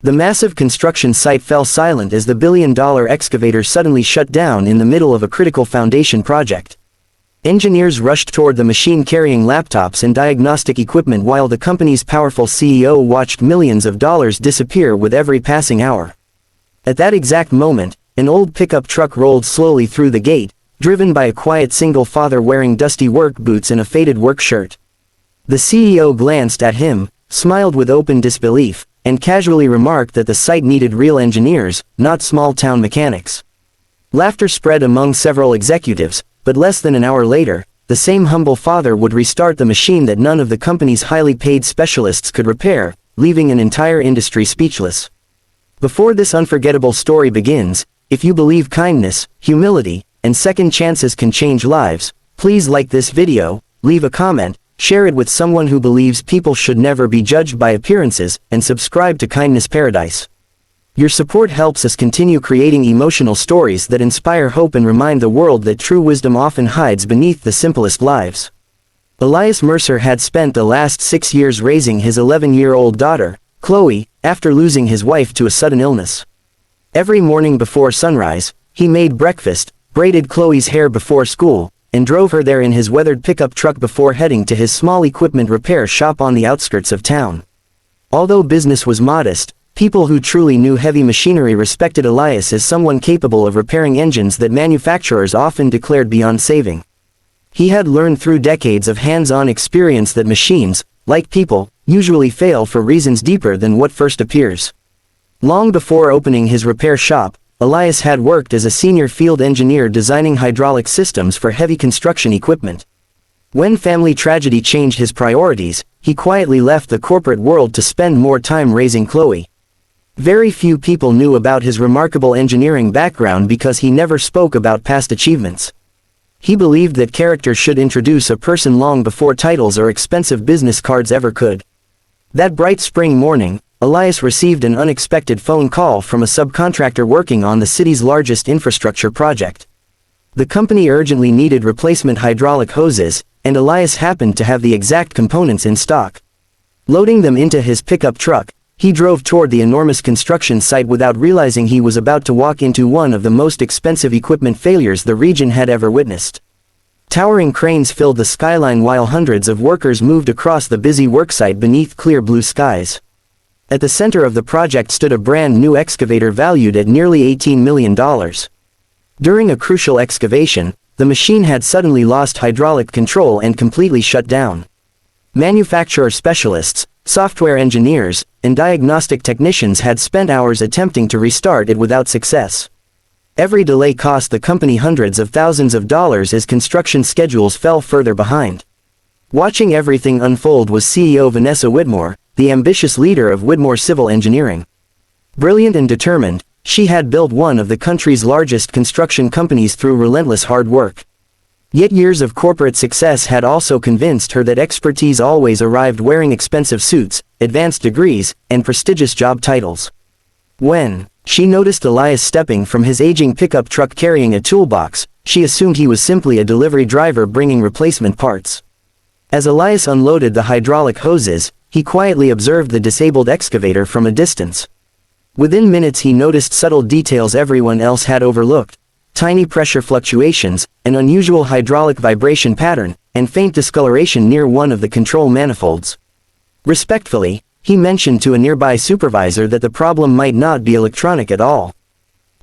The massive construction site fell silent as the billion-dollar excavator suddenly shut down in the middle of a critical foundation project. Engineers rushed toward the machine carrying laptops and diagnostic equipment while the company's powerful CEO watched millions of dollars disappear with every passing hour. At that exact moment, an old pickup truck rolled slowly through the gate, driven by a quiet single father wearing dusty work boots and a faded work shirt. The CEO glanced at him, smiled with open disbelief, and casually remarked that the site needed real engineers, not small-town mechanics. Laughter spread among several executives, but less than an hour later, the same humble father would restart the machine that none of the company's highly paid specialists could repair, leaving an entire industry speechless. Before this unforgettable story begins, if you believe kindness, humility, and second chances can change lives, please like this video, leave a comment, share it with someone who believes people should never be judged by appearances, and subscribe to Kindness Paradise. Your support helps us continue creating emotional stories that inspire hope and remind the world that true wisdom often hides beneath the simplest lives. Elias Mercer had spent the last 6 years raising his 11-year-old daughter, Chloe, after losing his wife to a sudden illness. Every morning before sunrise, he made breakfast, braided Chloe's hair before school, and drove her there in his weathered pickup truck before heading to his small equipment repair shop on the outskirts of town. Although business was modest, people who truly knew heavy machinery respected Elias as someone capable of repairing engines that manufacturers often declared beyond saving. He had learned through decades of hands-on experience that machines, like people, usually fail for reasons deeper than what first appears. Long before opening his repair shop, Elias had worked as a senior field engineer designing hydraulic systems for heavy construction equipment. When family tragedy changed his priorities, he quietly left the corporate world to spend more time raising Chloe. Very few people knew about his remarkable engineering background because he never spoke about past achievements. He believed that character should introduce a person long before titles or expensive business cards ever could. That bright spring morning, Elias received an unexpected phone call from a subcontractor working on the city's largest infrastructure project. The company urgently needed replacement hydraulic hoses, and Elias happened to have the exact components in stock. Loading them into his pickup truck, he drove toward the enormous construction site without realizing he was about to walk into one of the most expensive equipment failures the region had ever witnessed. Towering cranes filled the skyline while hundreds of workers moved across the busy worksite beneath clear blue skies. At the center of the project stood a brand new excavator valued at nearly $18 million. During a crucial excavation, the machine had suddenly lost hydraulic control and completely shut down. Manufacturer specialists, software engineers, and diagnostic technicians had spent hours attempting to restart it without success. Every delay cost the company hundreds of thousands of dollars as construction schedules fell further behind. Watching everything unfold was CEO Vanessa Whitmore, the ambitious leader of Whitmore Civil Engineering. Brilliant and determined, she had built one of the country's largest construction companies through relentless hard work. Yet years of corporate success had also convinced her that expertise always arrived wearing expensive suits, advanced degrees, and prestigious job titles. When she noticed Elias stepping from his aging pickup truck carrying a toolbox, she assumed he was simply a delivery driver bringing replacement parts. As Elias unloaded the hydraulic hoses, he quietly observed the disabled excavator from a distance. Within minutes he noticed subtle details everyone else had overlooked: tiny pressure fluctuations, an unusual hydraulic vibration pattern, and faint discoloration near one of the control manifolds. Respectfully, he mentioned to a nearby supervisor that the problem might not be electronic at all.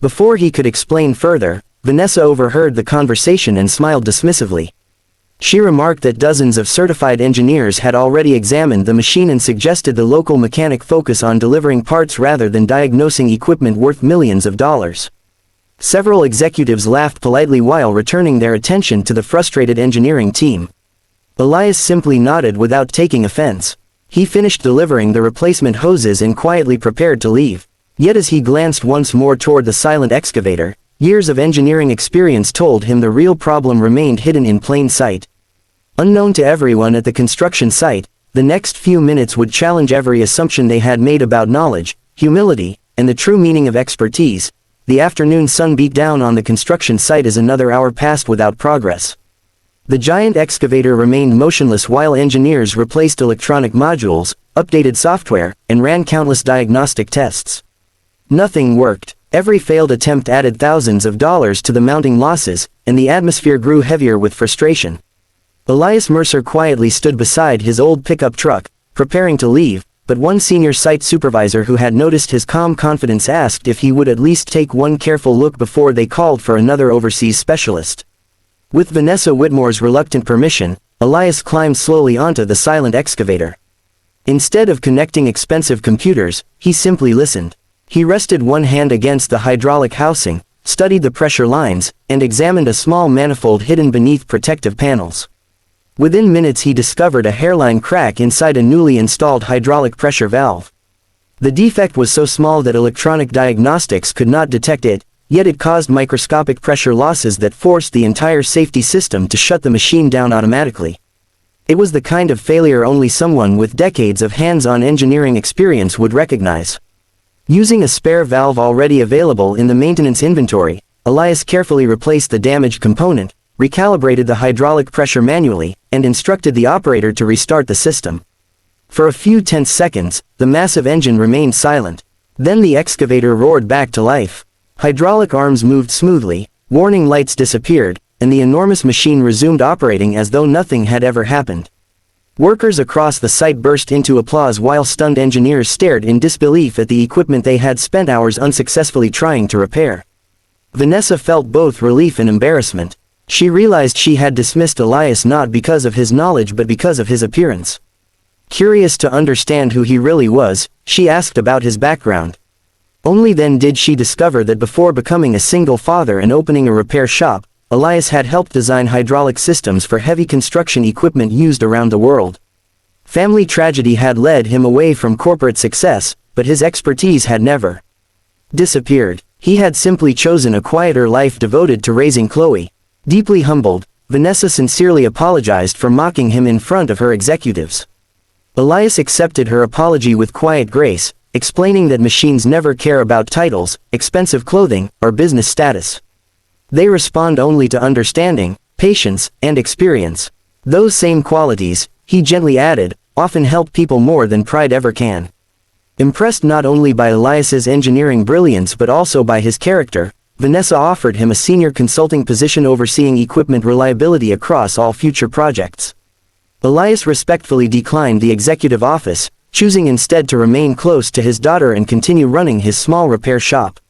Before he could explain further, Vanessa overheard the conversation and smiled dismissively. She remarked that dozens of certified engineers had already examined the machine and suggested the local mechanic focus on delivering parts rather than diagnosing equipment worth millions of dollars. Several executives laughed politely while returning their attention to the frustrated engineering team. Elias simply nodded without taking offense. He finished delivering the replacement hoses and quietly prepared to leave. Yet as he glanced once more toward the silent excavator, years of engineering experience told him the real problem remained hidden in plain sight. Unknown to everyone at the construction site, the next few minutes would challenge every assumption they had made about knowledge, humility, and the true meaning of expertise. The afternoon sun beat down on the construction site as another hour passed without progress. The giant excavator remained motionless while engineers replaced electronic modules, updated software, and ran countless diagnostic tests. Nothing worked. Every failed attempt added thousands of dollars to the mounting losses, and the atmosphere grew heavier with frustration. Elias Mercer quietly stood beside his old pickup truck, preparing to leave, but one senior site supervisor who had noticed his calm confidence asked if he would at least take one careful look before they called for another overseas specialist. With Vanessa Whitmore's reluctant permission, Elias climbed slowly onto the silent excavator. Instead of connecting expensive computers, he simply listened. He rested one hand against the hydraulic housing, studied the pressure lines, and examined a small manifold hidden beneath protective panels. Within minutes he discovered a hairline crack inside a newly installed hydraulic pressure valve. The defect was so small that electronic diagnostics could not detect it, yet it caused microscopic pressure losses that forced the entire safety system to shut the machine down automatically. It was the kind of failure only someone with decades of hands-on engineering experience would recognize. Using a spare valve already available in the maintenance inventory, Elias carefully replaced the damaged component, recalibrated the hydraulic pressure manually, and instructed the operator to restart the system. For a few tense seconds, the massive engine remained silent. Then the excavator roared back to life. Hydraulic arms moved smoothly, warning lights disappeared, and the enormous machine resumed operating as though nothing had ever happened. Workers across the site burst into applause while stunned engineers stared in disbelief at the equipment they had spent hours unsuccessfully trying to repair. Vanessa felt both relief and embarrassment. She realized she had dismissed Elias not because of his knowledge but because of his appearance. Curious to understand who he really was, she asked about his background. Only then did she discover that before becoming a single father and opening a repair shop, Elias had helped design hydraulic systems for heavy construction equipment used around the world. Family tragedy had led him away from corporate success, but his expertise had never disappeared. He had simply chosen a quieter life devoted to raising Chloe. Deeply humbled, Vanessa sincerely apologized for mocking him in front of her executives. Elias accepted her apology with quiet grace, explaining that machines never care about titles, expensive clothing, or business status. They respond only to understanding, patience, and experience. Those same qualities, he gently added, often help people more than pride ever can. Impressed not only by Elias's engineering brilliance but also by his character, Vanessa offered him a senior consulting position overseeing equipment reliability across all future projects. Elias respectfully declined the executive office, choosing instead to remain close to his daughter and continue running his small repair shop.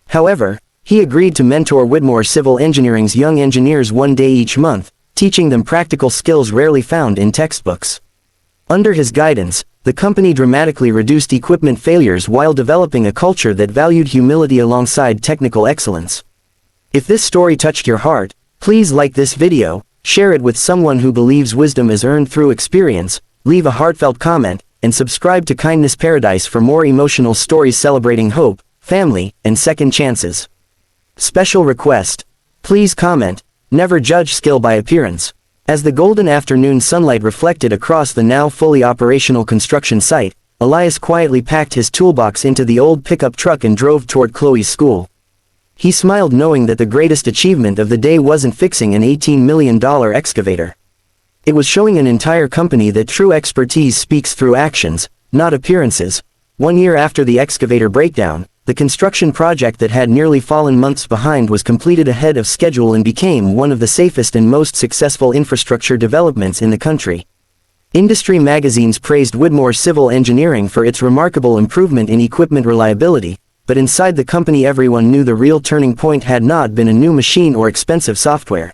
However, he agreed to mentor Whitmore Civil Engineering's young engineers one day each month, teaching them practical skills rarely found in textbooks. Under his guidance, the company dramatically reduced equipment failures while developing a culture that valued humility alongside technical excellence. If this story touched your heart, please like this video, share it with someone who believes wisdom is earned through experience, leave a heartfelt comment, and subscribe to Kindness Paradise for more emotional stories celebrating hope, family, and second chances. Special request. Please comment, never judge skill by appearance. As the golden afternoon sunlight reflected across the now fully operational construction site, Elias quietly packed his toolbox into the old pickup truck and drove toward Chloe's school. He smiled knowing that the greatest achievement of the day wasn't fixing an $18 million excavator. It was showing an entire company that true expertise speaks through actions, not appearances. 1 year after the excavator breakdown, the construction project that had nearly fallen months behind was completed ahead of schedule and became one of the safest and most successful infrastructure developments in the country. Industry magazines praised Whitmore Civil Engineering for its remarkable improvement in equipment reliability, but inside the company everyone knew the real turning point had not been a new machine or expensive software.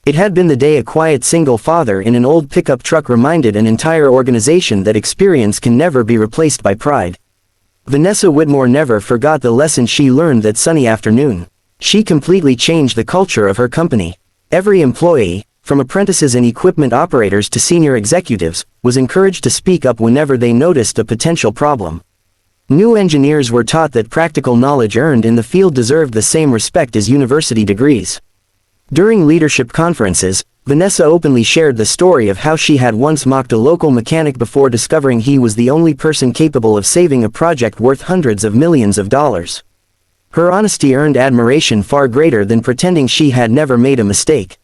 It had been the day a quiet single father in an old pickup truck reminded an entire organization that experience can never be replaced by pride. Vanessa Whitmore never forgot the lesson she learned that sunny afternoon. She completely changed the culture of her company. Every employee, from apprentices and equipment operators to senior executives, was encouraged to speak up whenever they noticed a potential problem. New engineers were taught that practical knowledge earned in the field deserved the same respect as university degrees. During leadership conferences, Vanessa openly shared the story of how she had once mocked a local mechanic before discovering he was the only person capable of saving a project worth hundreds of millions of dollars. Her honesty earned admiration far greater than pretending she had never made a mistake.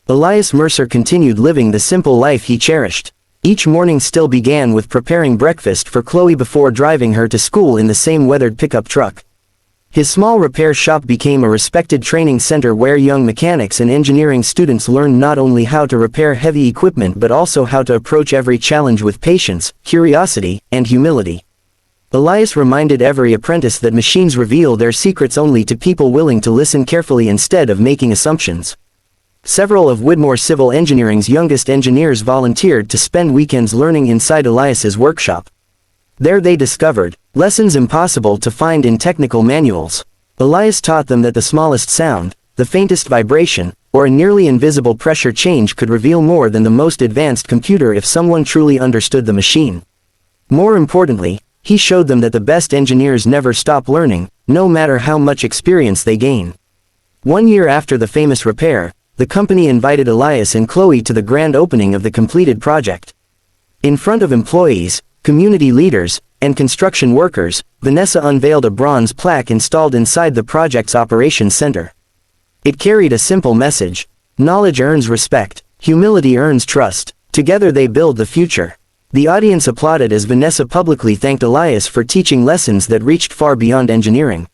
Elias Mercer continued living the simple life he cherished. Each morning still began with preparing breakfast for Chloe before driving her to school in the same weathered pickup truck. His small repair shop became a respected training center where young mechanics and engineering students learned not only how to repair heavy equipment but also how to approach every challenge with patience, curiosity, and humility. Elias reminded every apprentice that machines reveal their secrets only to people willing to listen carefully instead of making assumptions. Several of Widmore Civil Engineering's youngest engineers volunteered to spend weekends learning inside Elias's workshop. There they discovered lessons impossible to find in technical manuals. Elias taught them that the smallest sound, the faintest vibration, or a nearly invisible pressure change could reveal more than the most advanced computer if someone truly understood the machine. More importantly, he showed them that the best engineers never stop learning, no matter how much experience they gain. 1 year after the famous repair, the company invited Elias and Chloe to the grand opening of the completed project. In front of employees, community leaders, and construction workers, Vanessa unveiled a bronze plaque installed inside the project's operations center. It carried a simple message: knowledge earns respect, humility earns trust, together they build the future. The audience applauded as Vanessa publicly thanked Elias for teaching lessons that reached far beyond engineering.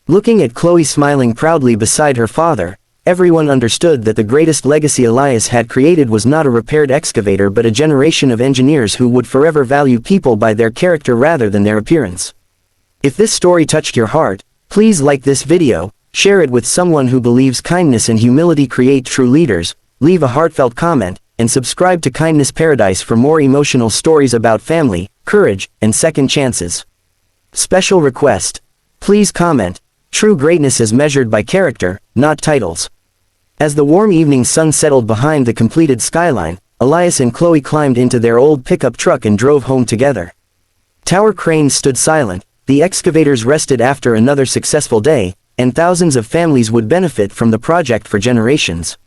Looking at Chloe smiling proudly beside her father, everyone understood that the greatest legacy Elias had created was not a repaired excavator but a generation of engineers who would forever value people by their character rather than their appearance. If this story touched your heart, please like this video, share it with someone who believes kindness and humility create true leaders, leave a heartfelt comment, and subscribe to Kindness Paradise for more emotional stories about family, courage, and second chances. Special request. Please comment: true greatness is measured by character, not titles. As the warm evening sun settled behind the completed skyline, Elias and Chloe climbed into their old pickup truck and drove home together. Tower cranes stood silent, the excavators rested after another successful day, and thousands of families would benefit from the project for generations.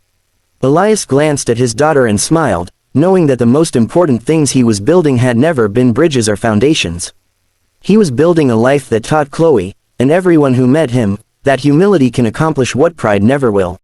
Elias glanced at his daughter and smiled, knowing that the most important things he was building had never been bridges or foundations. He was building a life that taught Chloe, and everyone who met him, that humility can accomplish what pride never will.